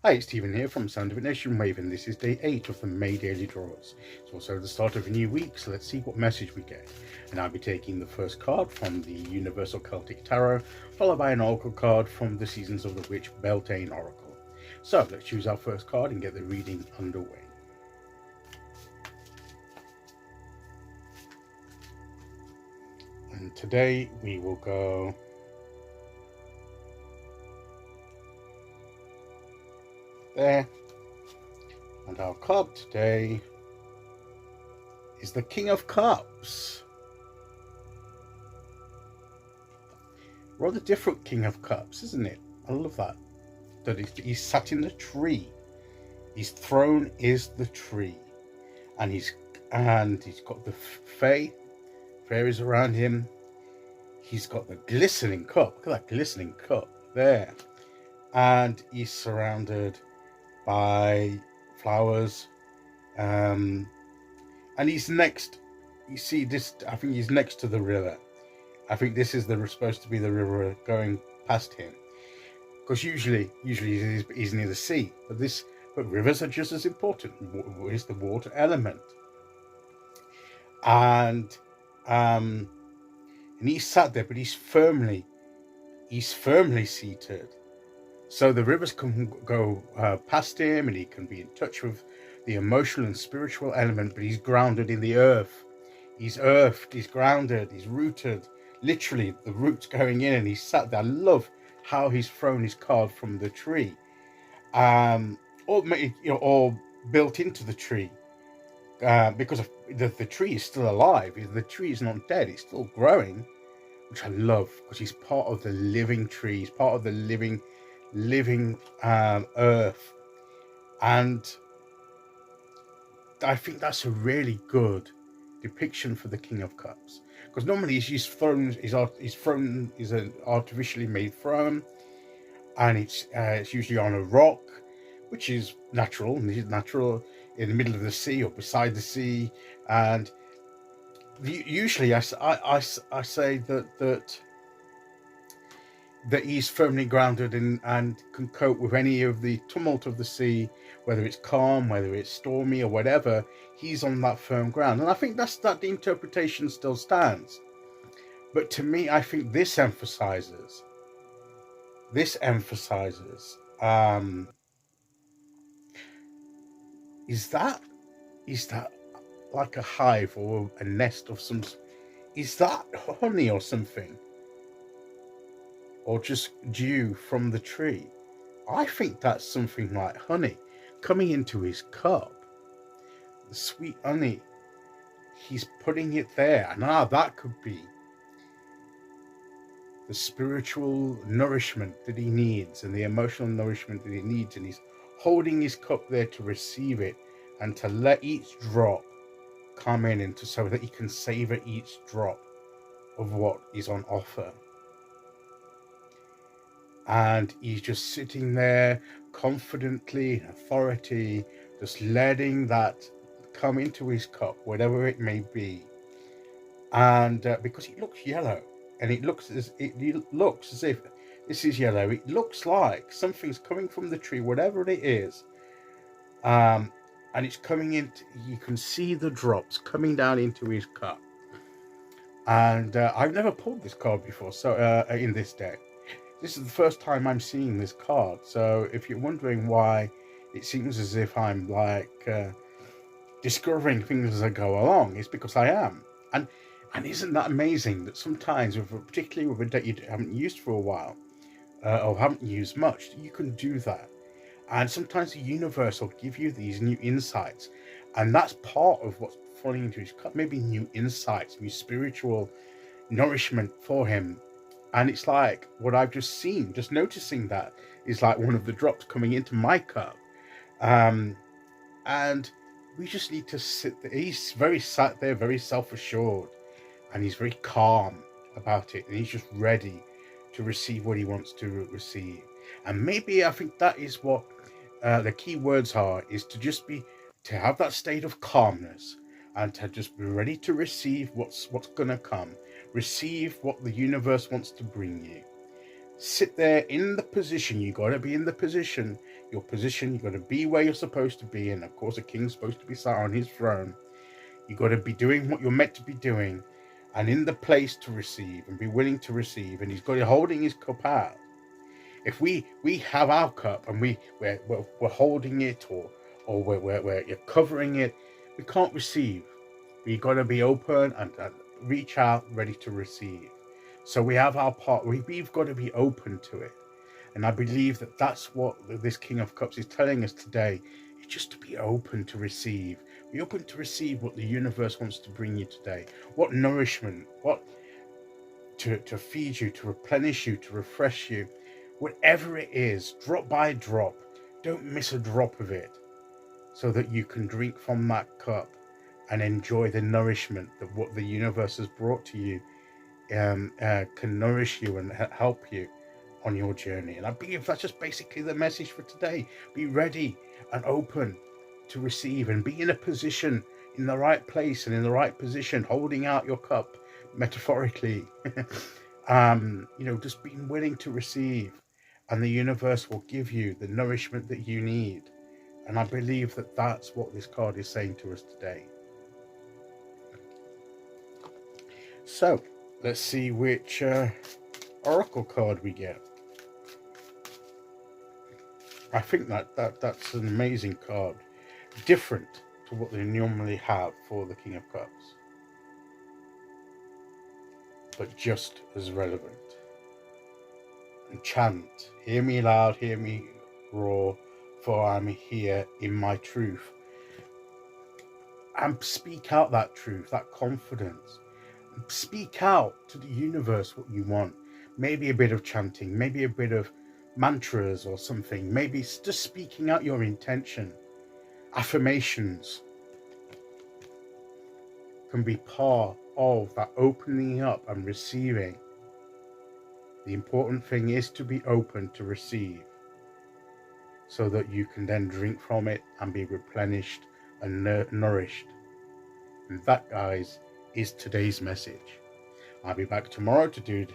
Hi, it's Stephen here from Sound of a Nation Wave, and this is day 8 of the May Daily Draws. It's also the start of a new week, so let's see what message we get. And I'll be taking the first card from the Universal Celtic Tarot, followed by an Oracle card from the Seasons of the Witch Beltane Oracle. So let's choose our first card and get the reading underway. And today we will go there. And our card today is the King of Cups. Rather different King of Cups, isn't it? I love that. That he's sat in the tree. His throne is the tree, and he's got the fairies around him. He's got the glistening cup. Look at that glistening cup there, and he's surrounded by flowers. And he's next. You see this? I think he's next to the river. I think this is supposed to be the river going past him, because usually he's near the sea. But rivers are just as important. Is the water element, and he's sat there, but he's firmly seated. So the rivers can go past him, and he can be in touch with the emotional and spiritual element. But he's grounded in the earth. He's earthed. He's grounded. He's rooted. Literally, the roots going in, and he's sat there. I love how he's thrown his card from the tree, or built into the tree, because of the tree is still alive. The tree is not dead; it's still growing, which I love, because he's part of the living tree. He's part of the living earth, and I think that's a really good depiction for the King of Cups. Because normally his throne is an artificially made throne, and it's usually on a rock, which is natural, and it's natural in the middle of the sea or beside the sea. And usually I say that he's firmly grounded and can cope with any of the tumult of the sea, whether it's calm, whether it's stormy, or whatever. He's on that firm ground, and I think that the interpretation still stands. But to me, I think this emphasizes is that like a hive or a nest of some? Is that honey or something, or just dew from the tree? I think that's something like honey coming into his cup. The sweet honey. He's putting it there, and that could be the spiritual nourishment that he needs and the emotional nourishment that he needs, and he's holding his cup there to receive it and to let each drop come in, and so that he can savor each drop of what is on offer. And he's just sitting there confidently in authority, just letting that come into his cup, whatever it may be. And because it looks yellow, and it looks as if this is yellow, it looks like something's coming from the tree, whatever it is, and it's coming in. You can see the drops coming down into his cup. And I've never pulled this card before, so in this deck, this is the first time I'm seeing this card. So if you're wondering why it seems as if I'm like discovering things as I go along, it's because I am. And isn't that amazing that sometimes, particularly with a deck you haven't used for a while, or haven't used much, you can do that. And sometimes the universe will give you these new insights, and that's part of what's falling into his cup. Maybe new insights, new spiritual nourishment for him. And it's like what I've just seen, just noticing that is like one of the drops coming into my cup. And we just need to sit there. He's sat there, very self-assured, and he's very calm about it, and he's just ready to receive what he wants to receive. And maybe I think that is what the key words are, is to have that state of calmness, and to just be ready to receive what's going to come, receive what the universe wants to bring you. Sit there in the position. You got to be in the position. your position. You've got to be where you're supposed to be. And of course, a king's supposed to be sat on his throne. You've got to be doing what you're meant to be doing and in the place to receive and be willing to receive. And he's got it holding his cup out. If we have our cup and we're holding it or we're covering it, we can't receive. We got to be open and reach out, ready to receive. So we have our part. We've got to be open to it. And I believe that that's what this King of Cups is telling us today. It's just to be open to receive. Be open to receive what the universe wants to bring you today. What nourishment, what to feed you, to replenish you, to refresh you. Whatever it is, drop by drop. Don't miss a drop of it, so that you can drink from that cup and enjoy the nourishment that what the universe has brought to you can nourish you and help you on your journey. And I believe that's just basically the message for today. Be ready and open to receive and be in a position, in the right place and in the right position, holding out your cup, metaphorically. Just being willing to receive, and the universe will give you the nourishment that you need. And I believe that that's what this card is saying to us today. So let's see which oracle card we get. I think that's an amazing card, different to what they normally have for the King of Cups, but just as relevant. And chant, hear me loud, hear me roar, for I'm here in my truth. And speak out that truth, that confidence. Speak out to the universe what you want. Maybe a bit of chanting, maybe a bit of mantras or something. Maybe it's just speaking out your intention. Affirmations can be part of that opening up and receiving. The important thing is to be open to receive, so that you can then drink from it and be replenished and nourished. And that, guys, is today's message. I'll be back tomorrow to do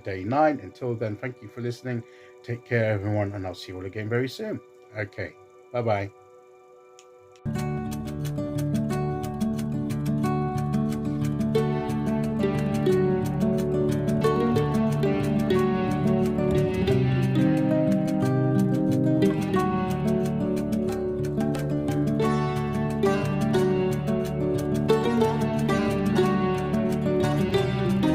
day 9. Until then, thank you for listening. Take care, everyone, and I'll see you all again very soon. Okay, bye-bye.